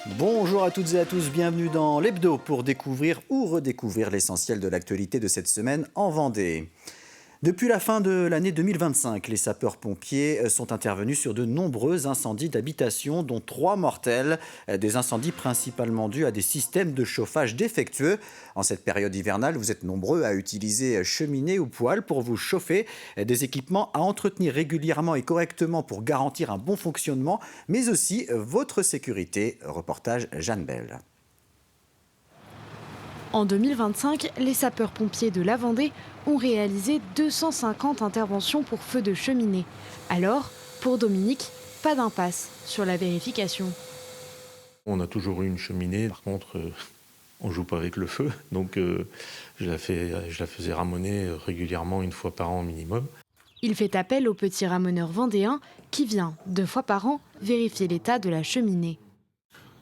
Bonjour à toutes et à tous, bienvenue dans l'Hebdo pour découvrir ou redécouvrir l'essentiel de l'actualité de cette semaine en Vendée. Depuis la fin de l'année 2025, les sapeurs-pompiers sont intervenus sur de nombreux incendies d'habitation, dont 3 mortels, des incendies principalement dus à des systèmes de chauffage défectueux. En cette période hivernale, vous êtes nombreux à utiliser cheminée ou poêle pour vous chauffer, des équipements à entretenir régulièrement et correctement pour garantir un bon fonctionnement, mais aussi votre sécurité. Reportage Jeanne Bell. En 2025, les sapeurs-pompiers de la Vendée ont réalisé 250 interventions pour feu de cheminée. Alors, pour Dominique, pas d'impasse sur la vérification. On a toujours eu une cheminée, par contre, on ne joue pas avec le feu, donc je la faisais ramoner régulièrement, une fois par an minimum. Il fait appel au petit ramoneur vendéen qui vient, 2 fois par an, vérifier l'état de la cheminée.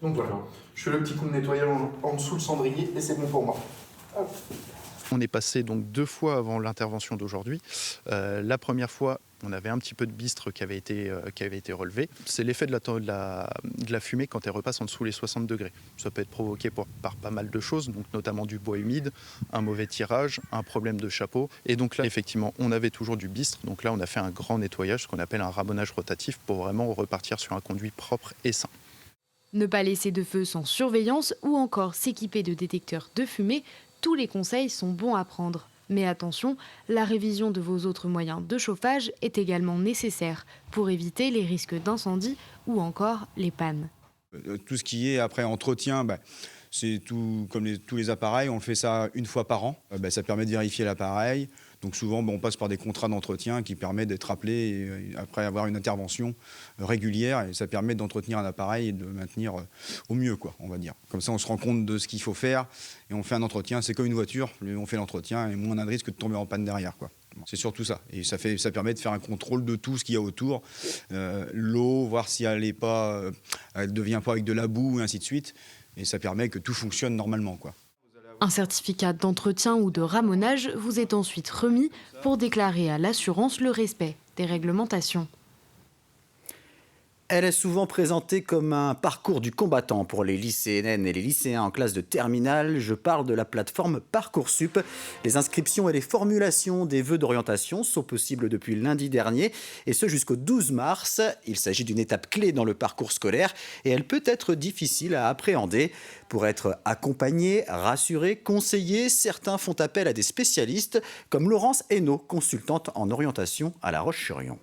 Donc voilà, je fais le petit coup de nettoyage en dessous le cendrier et c'est bon pour moi. Hop. On est passé donc 2 fois avant l'intervention d'aujourd'hui. La première fois, on avait un petit peu de bistre qui avait été relevé. C'est l'effet de la fumée quand elle repasse en dessous les 60 degrés. Ça peut être provoqué par pas mal de choses, donc notamment du bois humide, un mauvais tirage, un problème de chapeau. Et donc là, effectivement, on avait toujours du bistre. Donc là, on a fait un grand nettoyage, ce qu'on appelle un ramonage rotatif, pour vraiment repartir sur un conduit propre et sain. Ne pas laisser de feu sans surveillance ou encore s'équiper de détecteurs de fumée, tous les conseils sont bons à prendre. Mais attention, la révision de vos autres moyens de chauffage est également nécessaire pour éviter les risques d'incendie ou encore les pannes. Tout ce qui est après entretien, c'est tout comme tous les appareils, on le fait ça une fois par an. Ça permet de vérifier l'appareil. Donc souvent, on passe par des contrats d'entretien qui permettent d'être appelé et après avoir une intervention régulière. Et ça permet d'entretenir un appareil et de le maintenir au mieux, on va dire. Comme ça, on se rend compte de ce qu'il faut faire et on fait un entretien. C'est comme une voiture, on fait l'entretien et moins on a de risque de tomber en panne derrière, C'est surtout ça. Et ça permet de faire un contrôle de tout ce qu'il y a autour. L'eau, voir si elle ne devient pas avec de la boue et ainsi de suite. Et ça permet que tout fonctionne normalement, Un certificat d'entretien ou de ramonage vous est ensuite remis pour déclarer à l'assurance le respect des réglementations. Elle est souvent présentée comme un parcours du combattant pour les lycéennes et les lycéens en classe de terminale. Je parle de la plateforme Parcoursup. Les inscriptions et les formulations des vœux d'orientation sont possibles depuis lundi dernier, et ce jusqu'au 12 mars. Il s'agit d'une étape clé dans le parcours scolaire et elle peut être difficile à appréhender. Pour être accompagné, rassuré, conseillé, certains font appel à des spécialistes comme Laurence Hainaut, consultante en orientation à La Roche-sur-Yon.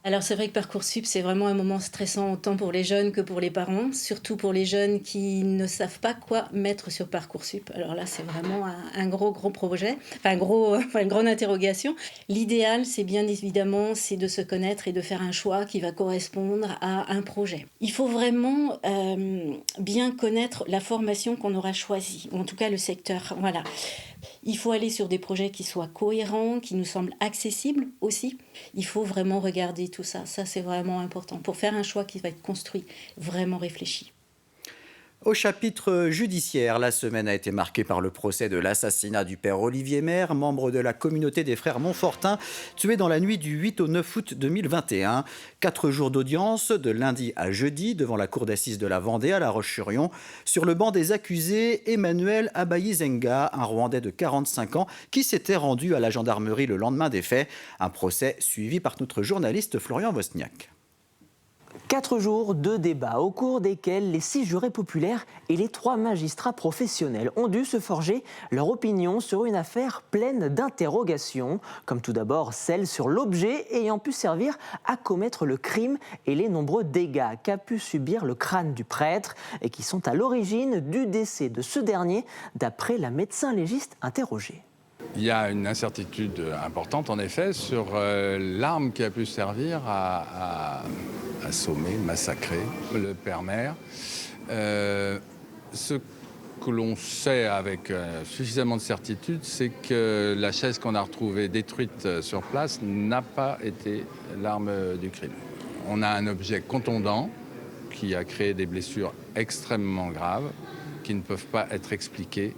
Alors c'est vrai que Parcoursup, c'est vraiment un moment stressant autant pour les jeunes que pour les parents, surtout pour les jeunes qui ne savent pas quoi mettre sur Parcoursup. Alors là, c'est vraiment un gros projet, une grande interrogation. L'idéal, c'est bien évidemment, c'est de se connaître et de faire un choix qui va correspondre à un projet. Il faut vraiment bien connaître la formation qu'on aura choisie, ou en tout cas le secteur. Voilà. Il faut aller sur des projets qui soient cohérents, qui nous semblent accessibles aussi. Il faut vraiment regarder tout ça. Ça, c'est vraiment important pour faire un choix qui va être construit, vraiment réfléchi. Au chapitre judiciaire, la semaine a été marquée par le procès de l'assassinat du père Olivier Maire, membre de la communauté des frères Montfortin, tué dans la nuit du 8 au 9 août 2021. 4 jours d'audience, de lundi à jeudi, devant la cour d'assises de la Vendée à La Roche-sur-Yon. Sur le banc des accusés, Emmanuel Abayizenga, un Rwandais de 45 ans, qui s'était rendu à la gendarmerie le lendemain des faits. Un procès suivi par notre journaliste Florian Wozniak. 4 jours de débats au cours desquels les 6 jurés populaires et les 3 magistrats professionnels ont dû se forger leur opinion sur une affaire pleine d'interrogations, comme tout d'abord celle sur l'objet ayant pu servir à commettre le crime et les nombreux dégâts qu'a pu subir le crâne du prêtre et qui sont à l'origine du décès de ce dernier, d'après la médecin légiste interrogée. Il y a une incertitude importante, en effet, sur l'arme qui a pu servir à assommer, massacrer le père Maire. Ce que l'on sait avec suffisamment de certitude, c'est que la chaise qu'on a retrouvée détruite sur place n'a pas été l'arme du crime. On a un objet contondant qui a créé des blessures extrêmement graves qui ne peuvent pas être expliquées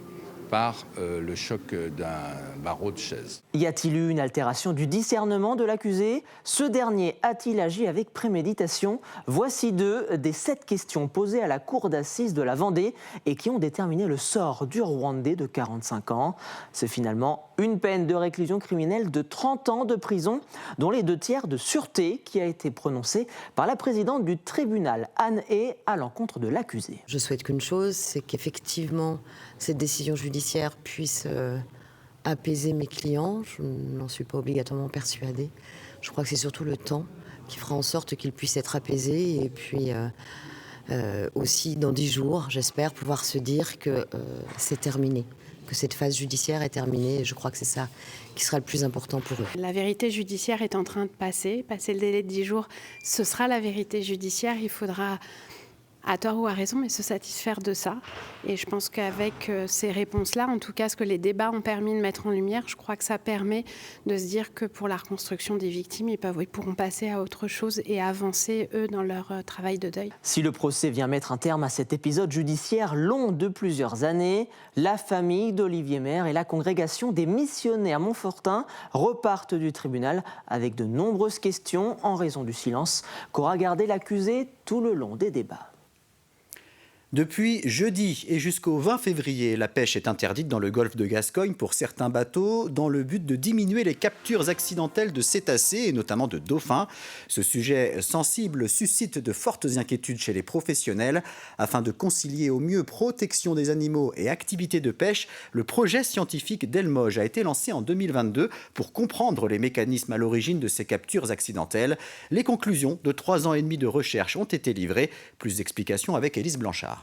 par le choc d'un barreau de chaise. Y a-t-il eu une altération du discernement de l'accusé? Ce dernier a-t-il agi avec préméditation? Voici 2 des 7 questions posées à la cour d'assises de la Vendée et qui ont déterminé le sort du Rwandais de 45 ans. C'est finalement une peine de réclusion criminelle de 30 ans de prison, dont les 2/3 de sûreté, qui a été prononcée par la présidente du tribunal, Anne Hay, à l'encontre de l'accusé. Je souhaite qu'une chose, c'est qu'effectivement, cette décision judiciaire puisse apaiser mes clients. Je n'en suis pas obligatoirement persuadée. Je crois que c'est surtout le temps qui fera en sorte qu'ils puissent être apaisés. Et puis aussi, dans 10 jours, j'espère pouvoir se dire que c'est terminé, que cette phase judiciaire est terminée. Et je crois que c'est ça qui sera le plus important pour eux. La vérité judiciaire est en train de passer. Passer le délai de 10 jours, ce sera la vérité judiciaire. Il faudra, à tort ou à raison, mais se satisfaire de ça. Et je pense qu'avec ces réponses-là, en tout cas ce que les débats ont permis de mettre en lumière, je crois que ça permet de se dire que pour la reconstruction des victimes, ils pourront passer à autre chose et avancer, eux, dans leur travail de deuil. Si le procès vient mettre un terme à cet épisode judiciaire long de plusieurs années, la famille d'Olivier Maire et la congrégation des missionnaires montfortains repartent du tribunal avec de nombreuses questions en raison du silence qu'aura gardé l'accusé tout le long des débats. Depuis jeudi et jusqu'au 20 février, la pêche est interdite dans le golfe de Gascogne pour certains bateaux dans le but de diminuer les captures accidentelles de cétacés et notamment de dauphins. Ce sujet sensible suscite de fortes inquiétudes chez les professionnels. Afin de concilier au mieux protection des animaux et activité de pêche, le projet scientifique d'Elmoge a été lancé en 2022 pour comprendre les mécanismes à l'origine de ces captures accidentelles. Les conclusions de 3 ans et demi de recherche ont été livrées. Plus d'explications avec Élise Blanchard.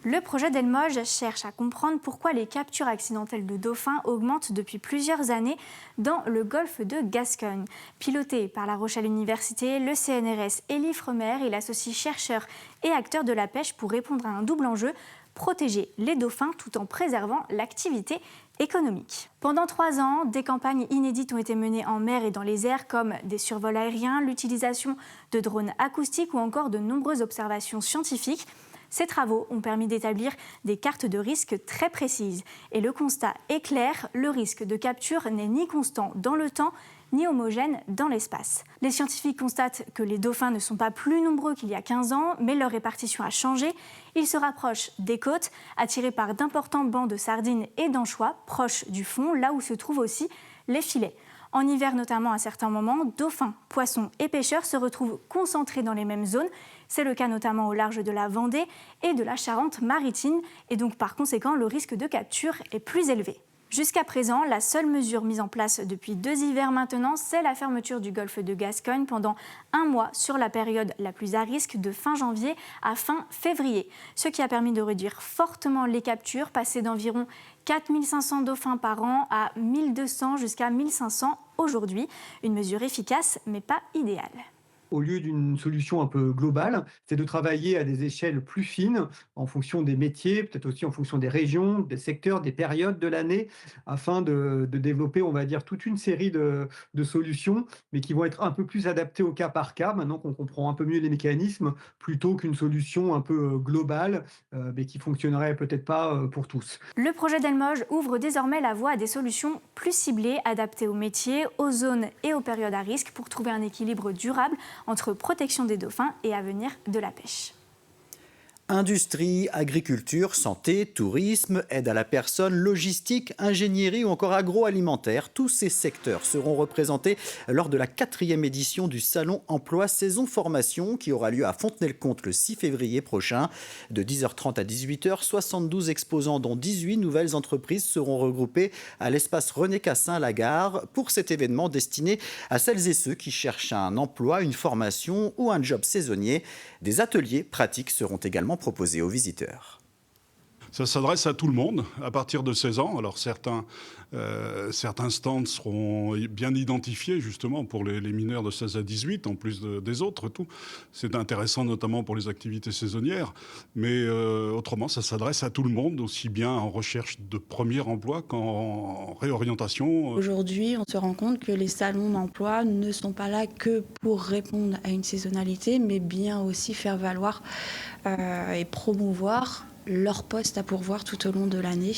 Le projet d'Elmoge cherche à comprendre pourquoi les captures accidentelles de dauphins augmentent depuis plusieurs années dans le golfe de Gascogne. Piloté par La Rochelle Université, le CNRS et l'Ifremer, il associe chercheurs et acteurs de la pêche pour répondre à un double enjeu, protéger les dauphins tout en préservant l'activité économique. Pendant 3 ans, des campagnes inédites ont été menées en mer et dans les airs, comme des survols aériens, l'utilisation de drones acoustiques ou encore de nombreuses observations scientifiques. Ces travaux ont permis d'établir des cartes de risque très précises. Et le constat est clair, le risque de capture n'est ni constant dans le temps, ni homogène dans l'espace. Les scientifiques constatent que les dauphins ne sont pas plus nombreux qu'il y a 15 ans, mais leur répartition a changé. Ils se rapprochent des côtes, attirés par d'importants bancs de sardines et d'anchois, proches du fond, là où se trouvent aussi les filets. En hiver notamment, à certains moments, dauphins, poissons et pêcheurs se retrouvent concentrés dans les mêmes zones. C'est le cas notamment au large de la Vendée et de la Charente-Maritime, et donc par conséquent, le risque de capture est plus élevé. Jusqu'à présent, la seule mesure mise en place depuis 2 hivers maintenant, c'est la fermeture du golfe de Gascogne pendant 1 mois sur la période la plus à risque de fin janvier à fin février. Ce qui a permis de réduire fortement les captures, passer d'environ 4500 dauphins par an à 1200 jusqu'à 1500 aujourd'hui. Une mesure efficace mais pas idéale. Au lieu d'une solution un peu globale, c'est de travailler à des échelles plus fines en fonction des métiers, peut-être aussi en fonction des régions, des secteurs, des périodes de l'année, afin de développer, on va dire, toute une série de solutions, mais qui vont être un peu plus adaptées au cas par cas, maintenant qu'on comprend un peu mieux les mécanismes, plutôt qu'une solution un peu globale, mais qui fonctionnerait peut-être pas pour tous. Le projet d'Elmoge ouvre désormais la voie à des solutions plus ciblées, adaptées aux métiers, aux zones et aux périodes à risque, pour trouver un équilibre durable entre protection des dauphins et avenir de la pêche. Industrie, agriculture, santé, tourisme, aide à la personne, logistique, ingénierie ou encore agroalimentaire, tous ces secteurs seront représentés lors de la 4e édition du Salon Emploi Saison Formation qui aura lieu à Fontenay-le-Comte le 6 février prochain. De 10h30 à 18h, 72 exposants dont 18 nouvelles entreprises seront regroupées à l'espace René Cassin-Lagare pour cet événement destiné à celles et ceux qui cherchent un emploi, une formation ou un job saisonnier. Des ateliers pratiques seront également proposés aux visiteurs. Ça s'adresse à tout le monde, à partir de 16 ans. Alors certains stands seront bien identifiés justement pour les mineurs de 16 à 18, en plus des autres. Tout. C'est intéressant notamment pour les activités saisonnières. Mais autrement, ça s'adresse à tout le monde, aussi bien en recherche de premier emploi qu'en réorientation. Aujourd'hui, on se rend compte que les salons d'emploi ne sont pas là que pour répondre à une saisonnalité, mais bien aussi faire valoir et promouvoir leur poste à pourvoir tout au long de l'année.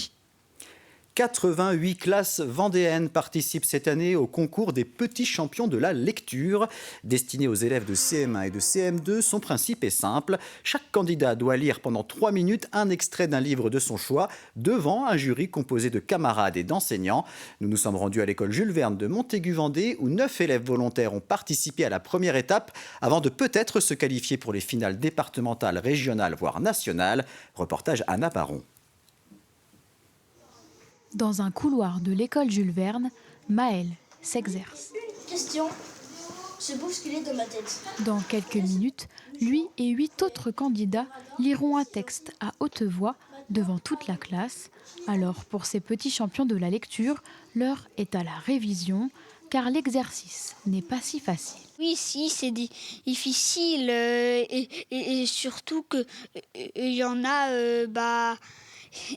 88 classes vendéennes participent cette année au concours des petits champions de la lecture. Destiné aux élèves de CM1 et de CM2, son principe est simple. Chaque candidat doit lire pendant 3 minutes un extrait d'un livre de son choix devant un jury composé de camarades et d'enseignants. Nous nous sommes rendus à l'école Jules Verne de Montaigu-Vendée où 9 élèves volontaires ont participé à la première étape avant de peut-être se qualifier pour les finales départementales, régionales, voire nationales. Reportage Anna Baron. Dans un couloir de l'école Jules Verne, Maël s'exerce. Une question se bousculer dans ma tête. Dans quelques minutes, lui et 8 autres candidats liront un texte à haute voix devant toute la classe. Alors, pour ces petits champions de la lecture, l'heure est à la révision, car l'exercice n'est pas si facile. Oui, si, c'est difficile et surtout que il y en a,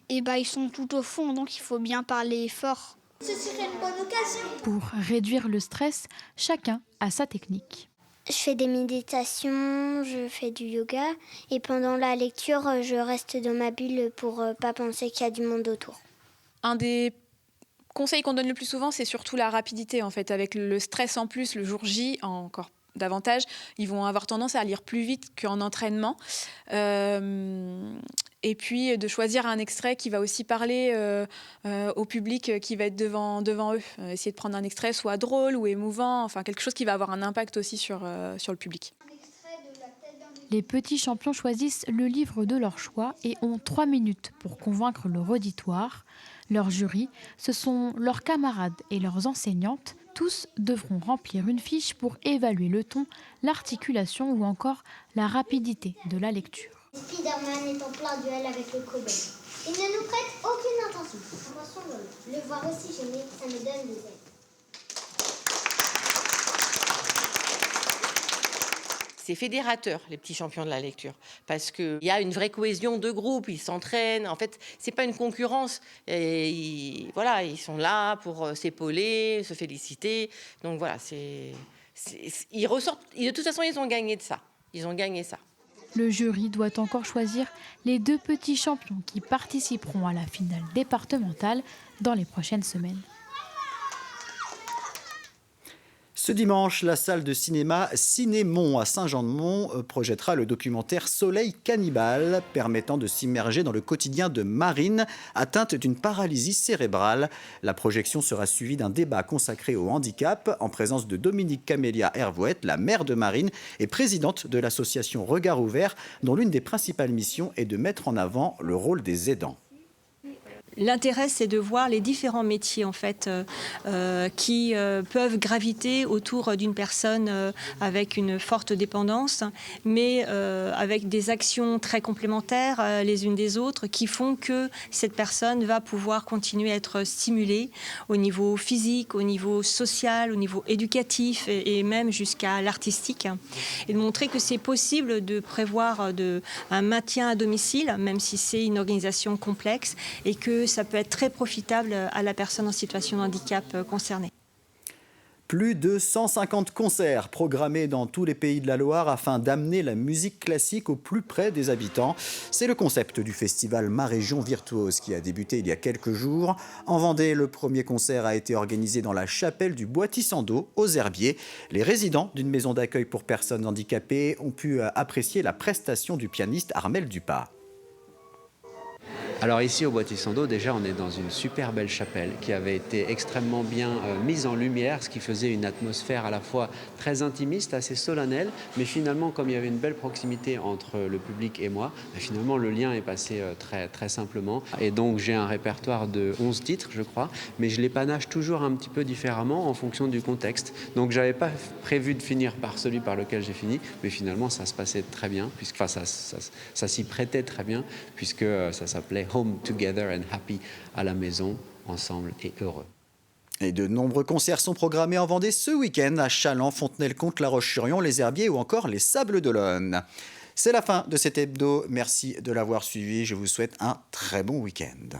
ils sont tout au fond, donc il faut bien parler fort. Ce serait une bonne occasion. Pour réduire le stress, chacun a sa technique. Je fais des méditations, je fais du yoga et pendant la lecture, je reste dans ma bulle pour pas penser qu'il y a du monde autour. Un des conseils qu'on donne le plus souvent, c'est surtout la rapidité en fait. Avec le stress en plus, le jour J, encore davantage, ils vont avoir tendance à lire plus vite qu'en entraînement. Et puis de choisir un extrait qui va aussi parler au public qui va être devant eux. Essayer de prendre un extrait soit drôle ou émouvant, enfin quelque chose qui va avoir un impact aussi sur le public. Les petits champions choisissent le livre de leur choix et ont 3 minutes pour convaincre leur auditoire. Leur jury, ce sont leurs camarades et leurs enseignantes. Tous devront remplir une fiche pour évaluer le ton, l'articulation ou encore la rapidité de la lecture. Spider-Man est en plein duel avec le cow-boy. Il ne nous prête aucune attention. Moi, son rôle, le voir aussi gêné, ça me donne des ailes. C'est fédérateur, les petits champions de la lecture, parce qu'il y a une vraie cohésion de groupe, ils s'entraînent. En fait, c'est pas une concurrence. Et ils sont là pour s'épauler, se féliciter. Donc voilà, ils ressortent. De toute façon, ils ont gagné de ça. Ils ont gagné ça. Le jury doit encore choisir les 2 petits champions qui participeront à la finale départementale dans les prochaines semaines. Ce dimanche, la salle de cinéma Cinémont à Saint-Jean-de-Mont projettera le documentaire Soleil cannibale, permettant de s'immerger dans le quotidien de Marine, atteinte d'une paralysie cérébrale. La projection sera suivie d'un débat consacré au handicap, en présence de Dominique Camélia Hervouette, la mère de Marine et présidente de l'association Regard Ouvert, dont l'une des principales missions est de mettre en avant le rôle des aidants. L'intérêt, c'est de voir les différents métiers en fait, qui peuvent graviter autour d'une personne avec une forte dépendance, mais avec des actions très complémentaires les unes des autres qui font que cette personne va pouvoir continuer à être stimulée au niveau physique, au niveau social, au niveau éducatif et même jusqu'à l'artistique. Et de montrer que c'est possible de prévoir un maintien à domicile, même si c'est une organisation complexe, et que ça peut être très profitable à la personne en situation de handicap concernée. Plus de 150 concerts programmés dans tous les pays de la Loire afin d'amener la musique classique au plus près des habitants. C'est le concept du festival Ma Région Virtuose qui a débuté il y a quelques jours. En Vendée, le premier concert a été organisé dans la chapelle du Bois Tissando, aux Herbiers. Les résidents d'une maison d'accueil pour personnes handicapées ont pu apprécier la prestation du pianiste Armel Dupas. Alors ici au Bois Tissando, déjà on est dans une super belle chapelle qui avait été extrêmement bien mise en lumière, ce qui faisait une atmosphère à la fois très intimiste, assez solennelle, mais finalement comme il y avait une belle proximité entre le public et moi, finalement le lien est passé très, très simplement. Et donc j'ai un répertoire de 11 titres je crois, mais je les panache toujours un petit peu différemment en fonction du contexte. Donc j'avais pas prévu de finir par celui par lequel j'ai fini, mais finalement ça se passait très bien, ça s'y prêtait très bien, puisque ça s'appelait Home Together and Happy, à la maison, ensemble et heureux. Et de nombreux concerts sont programmés en Vendée ce week-end à Challans, Fontenay-le-Comte, La Roche-sur-Yon, les Herbiers ou encore les Sables d'Olonne. C'est la fin de cet hebdo. Merci de l'avoir suivi. Je vous souhaite un très bon week-end.